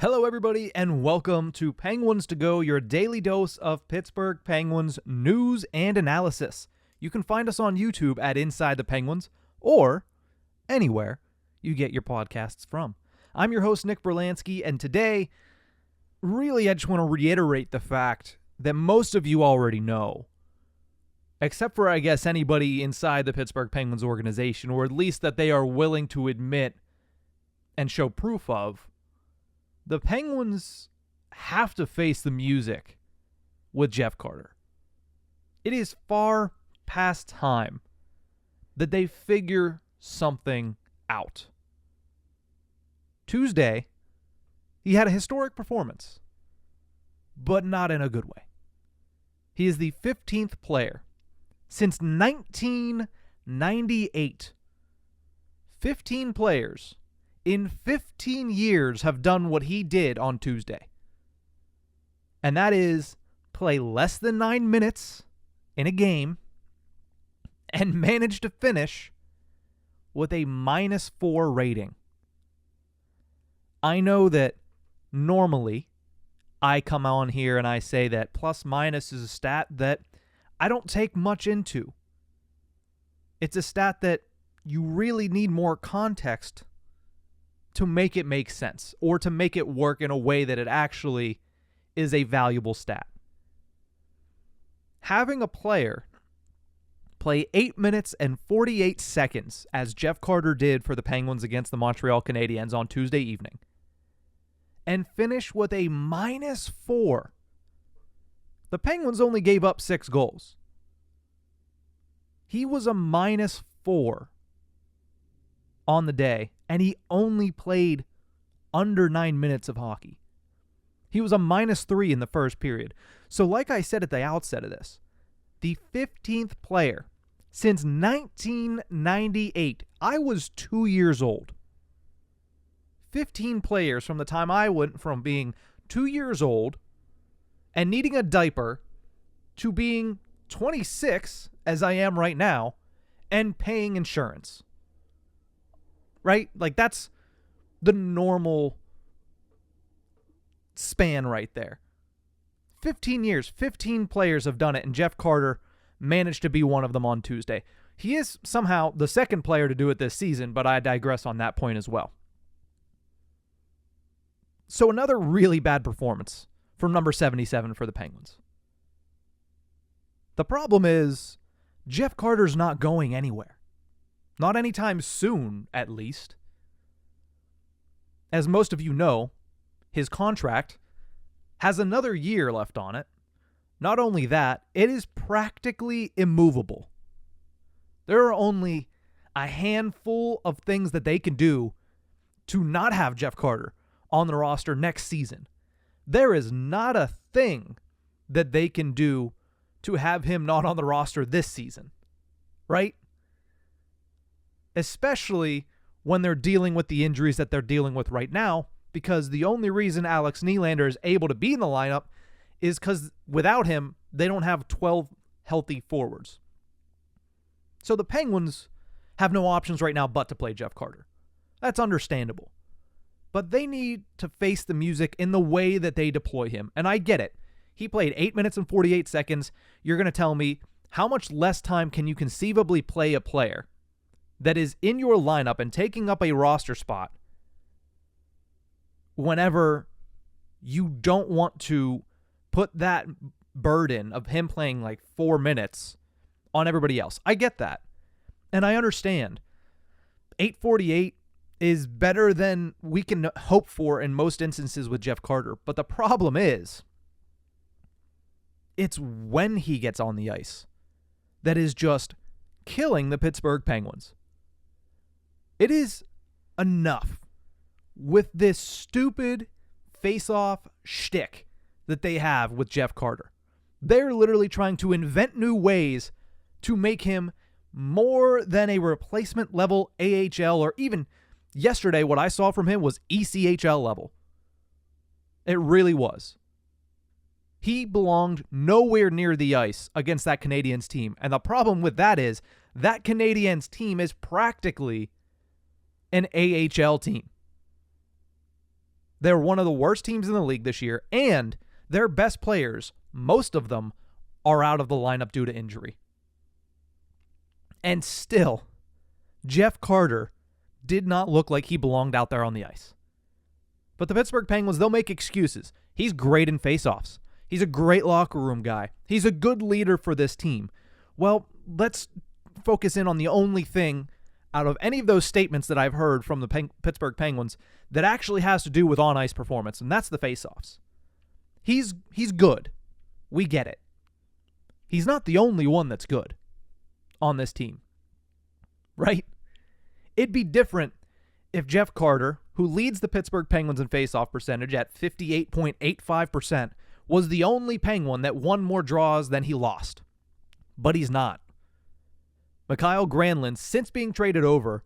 Hello, everybody, and welcome to Penguins to Go, your daily dose of Pittsburgh Penguins news and analysis. You can find us on YouTube at Inside the Penguins or anywhere you get your podcasts from. I'm your host, Nick Brlansky, and today, really, I just want to reiterate the fact that most of you already know, except for, I guess, anybody inside the Pittsburgh Penguins organization, or at least that they are willing to admit and show proof of. The Penguins have to face the music with Jeff Carter. It is far past time that they figure something out. Tuesday, he had a historic performance, but not in a good way. He is the 15th player since 1998. 15 players in 15 years have done what he did on Tuesday. And that is play less than 9 minutes in a game and manage to finish with a -4 rating. I know that normally I come on here and I say that plus minus is a stat that I don't take much into. It's a stat that you really need more context to make it make sense, or to make it work in a way that it actually is a valuable stat. Having a player play 8 minutes and 48 seconds, as Jeff Carter did for the Penguins against the Montreal Canadiens on Tuesday evening, and finish with a -4. The Penguins only gave up 6 goals. He was a -4 on the day, and he only played under 9 minutes of hockey. He was a -3 in the first period. So like I said at the outset of this, the 15th player since 1998. I was 2 years old. 15 players from the time I went from being 2 years old and needing a diaper to being 26, as I am right now, and paying insurance. Right? Like, that's the normal span right there. 15 years, 15 players have done it, and Jeff Carter managed to be one of them on Tuesday. He is somehow the second player to do it this season, but I digress on that point as well. So another really bad performance from number 77 for the Penguins. The problem is Jeff Carter's not going anywhere. Not anytime soon, at least. As most of you know, his contract has another year left on it. Not only that, it is practically immovable. There are only a handful of things that they can do to not have Jeff Carter on the roster next season. There is not a thing that they can do to have him not on the roster this season. Right? Especially when they're dealing with the injuries that they're dealing with right now, because the only reason Alex Nylander is able to be in the lineup is because without him, they don't have 12 healthy forwards. So the Penguins have no options right now but to play Jeff Carter. That's understandable. But they need to face the music in the way that they deploy him. And I get it. He played 8 minutes and 48 seconds. You're going to tell me, how much less time can you conceivably play a player that is in your lineup and taking up a roster spot whenever you don't want to put that burden of him playing like 4 minutes on everybody else? I get that. And I understand. 8:48 is better than we can hope for in most instances with Jeff Carter. But the problem is, it's when he gets on the ice that is just killing the Pittsburgh Penguins. It is enough with this stupid face-off shtick that they have with Jeff Carter. They're literally trying to invent new ways to make him more than a replacement level AHL, or even yesterday what I saw from him was ECHL level. It really was. He belonged nowhere near the ice against that Canadiens team. And the problem with that is that Canadiens team is practically an AHL team. They're one of the worst teams in the league this year, and their best players, most of them, are out of the lineup due to injury. And still, Jeff Carter did not look like he belonged out there on the ice. But the Pittsburgh Penguins, they'll make excuses. He's great in faceoffs. He's a great locker room guy. He's a good leader for this team. Well, let's focus in on the only thing out of any of those statements that I've heard from the Pittsburgh Penguins that actually has to do with on-ice performance, and that's the faceoffs. He's good. We get it. He's not the only one that's good on this team, right? It'd be different if Jeff Carter, who leads the Pittsburgh Penguins in faceoff percentage at 58.85%, was the only Penguin that won more draws than he lost. But he's not. Mikael Granlund, since being traded over,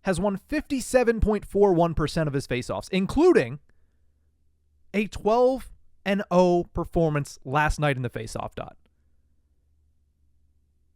has won 57.41% of his faceoffs, including a 12-0 performance last night in the faceoff dot.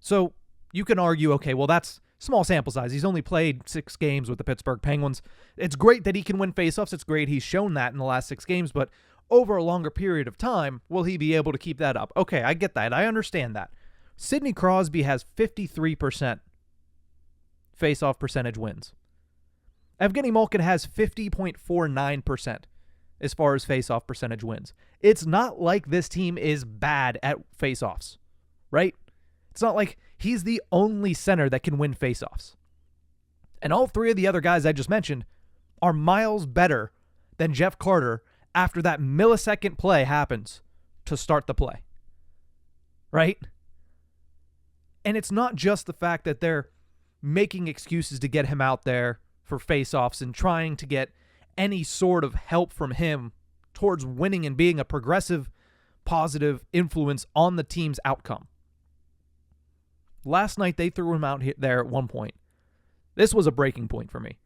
So you can argue, okay, well, that's small sample size. He's only played 6 games with the Pittsburgh Penguins. It's great that he can win faceoffs. It's great he's shown that in the last 6 games, but over a longer period of time, will he be able to keep that up? Okay, I get that. I understand that. Sidney Crosby has 53% faceoff percentage wins. Evgeny Malkin has 50.49% as far as faceoff percentage wins. It's not like this team is bad at faceoffs, right? It's not like he's the only center that can win faceoffs. And all 3 of the other guys I just mentioned are miles better than Jeff Carter after that millisecond play happens to start the play, right? And it's not just the fact that they're making excuses to get him out there for faceoffs and trying to get any sort of help from him towards winning and being a progressive, positive influence on the team's outcome. Last night, they threw him out there at one point. This was a breaking point for me.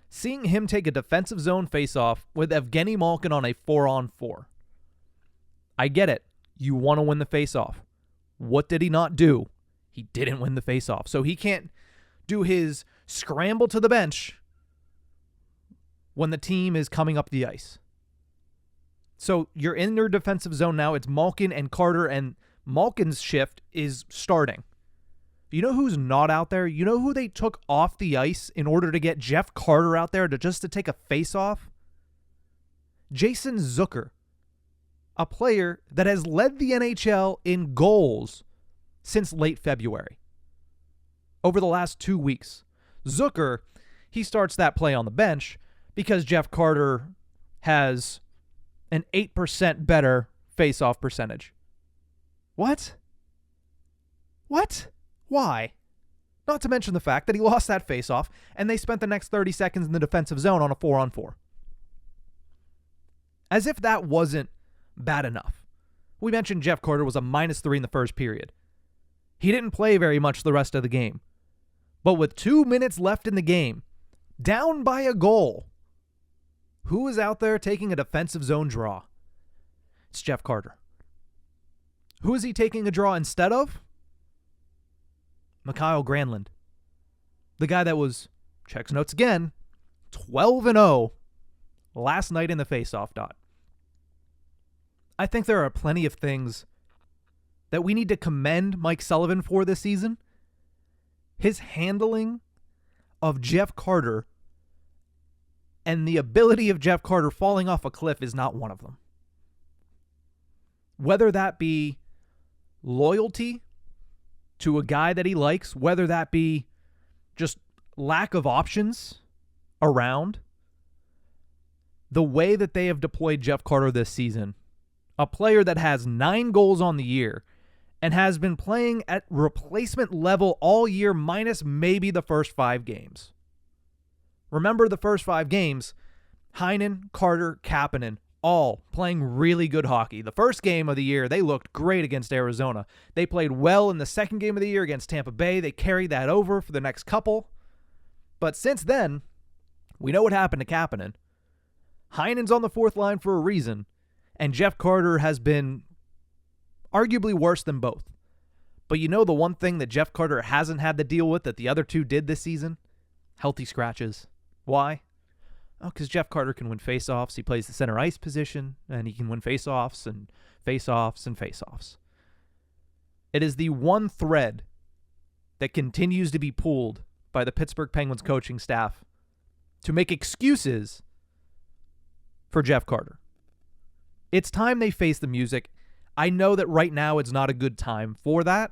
Seeing him take a defensive zone faceoff with Evgeny Malkin on a 4-on-4. I get it. You want to win the faceoff. What did he not do? He didn't win the faceoff. So he can't do his scramble to the bench when the team is coming up the ice. So you're in their defensive zone now. It's Malkin and Carter, and Malkin's shift is starting. You know who's not out there? You know who they took off the ice in order to get Jeff Carter out there to take a face-off? Jason Zucker, a player that has led the NHL in goals since late February. Over the last 2 weeks. Zucker, he starts that play on the bench because Jeff Carter has an 8% better face-off percentage. What? Why? Not to mention the fact that he lost that face-off and they spent the next 30 seconds in the defensive zone on a 4-on-4. As if that wasn't bad enough. We mentioned Jeff Carter was a -3 in the first period. He didn't play very much the rest of the game. But with 2 minutes left in the game, down by a goal, who is out there taking a defensive zone draw? It's Jeff Carter. Who is he taking a draw instead of? Mikael Granlund. The guy that was, checks notes again, 12-0 last night in the faceoff dot. I think there are plenty of things that we need to commend Mike Sullivan for this season. His handling of Jeff Carter and the ability of Jeff Carter falling off a cliff is not one of them. Whether that be loyalty to a guy that he likes, whether that be just lack of options around, the way that they have deployed Jeff Carter this season, a player that has 9 goals on the year and has been playing at replacement level all year minus maybe the first 5 games. Remember the first 5 games, Heinen, Carter, Kapanen, all playing really good hockey. The first game of the year, they looked great against Arizona. They played well in the second game of the year against Tampa Bay. They carried that over for the next couple. But since then, we know what happened to Kapanen. Heinen's on the 4th line for a reason, and Jeff Carter has been arguably worse than both. But you know the one thing that Jeff Carter hasn't had to deal with that the other two did this season? Healthy scratches. Why? Oh, because Jeff Carter can win faceoffs. He plays the center ice position, and he can win faceoffs and faceoffs and faceoffs. It is the one thread that continues to be pulled by the Pittsburgh Penguins coaching staff to make excuses for Jeff Carter. It's time they face the music. I know that right now it's not a good time for that.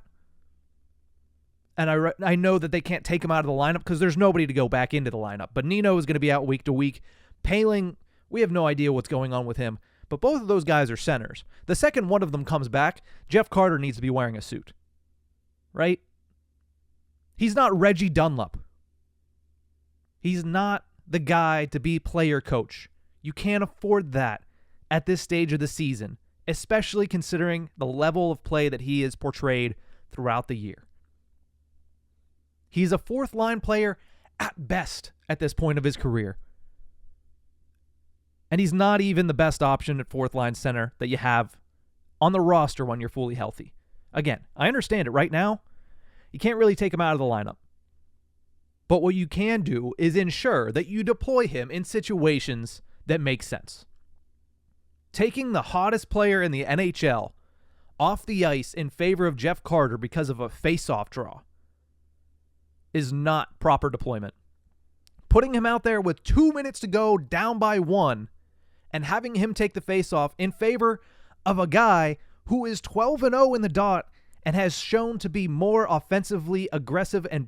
And I know that they can't take him out of the lineup because there's nobody to go back into the lineup. But Nino is going to be out week to week. Poehling, we have no idea what's going on with him. But both of those guys are centers. The second one of them comes back, Jeff Carter needs to be wearing a suit. Right? He's not Reggie Dunlop. He's not the guy to be player coach. You can't afford that at this stage of the season, especially considering the level of play that he is portrayed throughout the year. He's a fourth-line player at best at this point of his career. And he's not even the best option at fourth-line center that you have on the roster when you're fully healthy. Again, I understand it. Right now, you can't really take him out of the lineup. But what you can do is ensure that you deploy him in situations that make sense. Taking the hottest player in the NHL off the ice in favor of Jeff Carter because of a face-off draw is not proper deployment. Putting him out there with 2 minutes to go, down by 1, and having him take the face-off in favor of a guy who is 12-0 in the dot and has shown to be more offensively aggressive and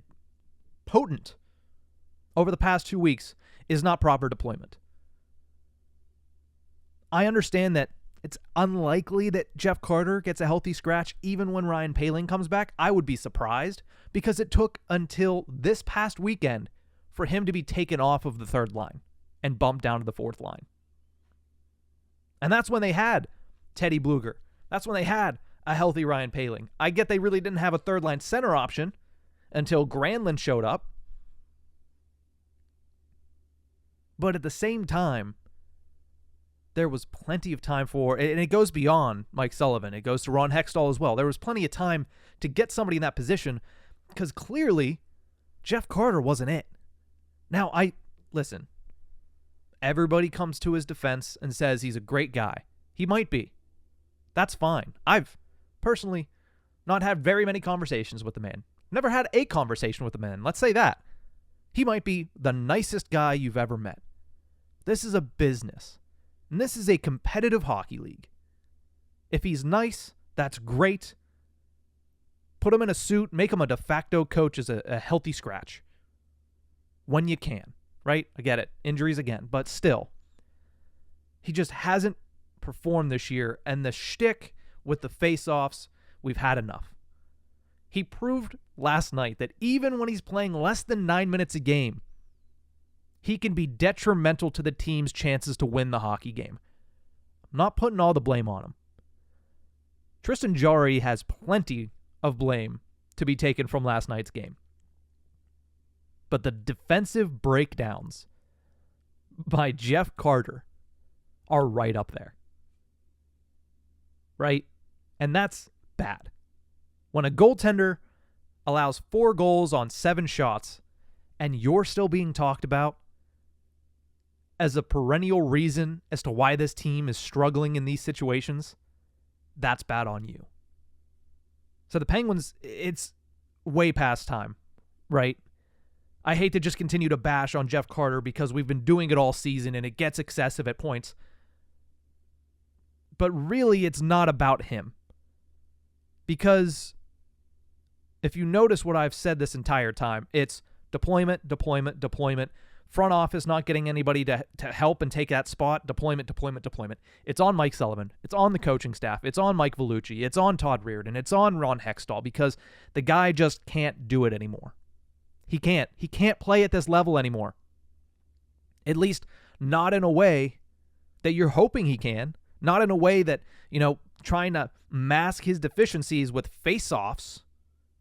potent over the past 2 weeks is not proper deployment. I understand that it's unlikely that Jeff Carter gets a healthy scratch even when Ryan Poehling comes back. I would be surprised because it took until this past weekend for him to be taken off of the third line and bumped down to the fourth line. And that's when they had Teddy Bluger. That's when they had a healthy Ryan Poehling. I get they really didn't have a third line center option until Granlund showed up. But at the same time, there was plenty of time for, and it goes beyond Mike Sullivan. It goes to Ron Hextall as well. There was plenty of time to get somebody in that position because clearly Jeff Carter wasn't it. Now, listen, everybody comes to his defense and says he's a great guy. He might be. That's fine. I've personally not had very many conversations with the man. Never had a conversation with the man. Let's say that. He might be the nicest guy you've ever met. This is a business. And this is a competitive hockey league. If he's nice, that's great. Put him in a suit, make him a de facto coach as a healthy scratch. When you can, right? I get it. Injuries again. But still, he just hasn't performed this year. And the shtick with the face-offs, we've had enough. He proved last night that even when he's playing less than 9 minutes a game, he can be detrimental to the team's chances to win the hockey game. I'm not putting all the blame on him. Tristan Jarry has plenty of blame to be taken from last night's game. But the defensive breakdowns by Jeff Carter are right up there. Right? And that's bad. When a goaltender allows 4 goals on 7 shots and you're still being talked about as a perennial reason as to why this team is struggling in these situations, that's bad on you. So the Penguins, it's way past time, right? I hate to just continue to bash on Jeff Carter because we've been doing it all season and it gets excessive at points. But really, it's not about him. Because if you notice what I've said this entire time, it's deployment, deployment, deployment. Front office not getting anybody to help and take that spot. Deployment, deployment, deployment. It's on Mike Sullivan. It's on the coaching staff. It's on Mike Vellucci. It's on Todd Reardon. It's on Ron Hextall because the guy just can't do it anymore. He can't. He can't play at this level anymore. At least not in a way that you're hoping he can. Not in a way that, trying to mask his deficiencies with face-offs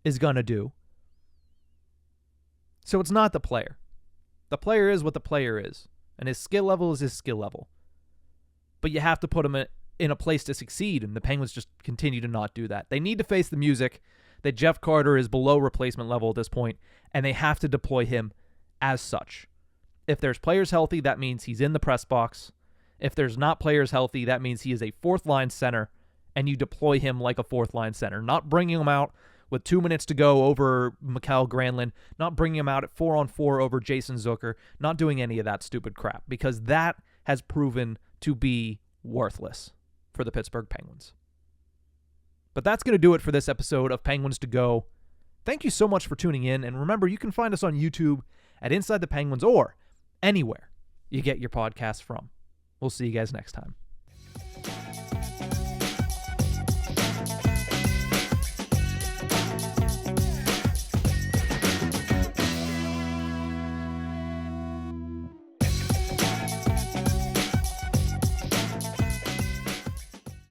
is going to do. So it's not the player. The player is what the player is, and his skill level is his skill level. But you have to put him in a place to succeed, and the Penguins just continue to not do that. They need to face the music that Jeff Carter is below replacement level at this point, and they have to deploy him as such. If there's players healthy, that means he's in the press box. If there's not players healthy, that means he is a fourth-line center, and you deploy him like a fourth-line center, not bringing him out with 2 minutes to go over Mikael Granlund, not bringing him out at 4-on-4 over Jason Zucker, not doing any of that stupid crap, because that has proven to be worthless for the Pittsburgh Penguins. But that's going to do it for this episode of Penguins to Go. Thank you so much for tuning in, and remember, you can find us on YouTube at Inside the Penguins or anywhere you get your podcasts from. We'll see you guys next time.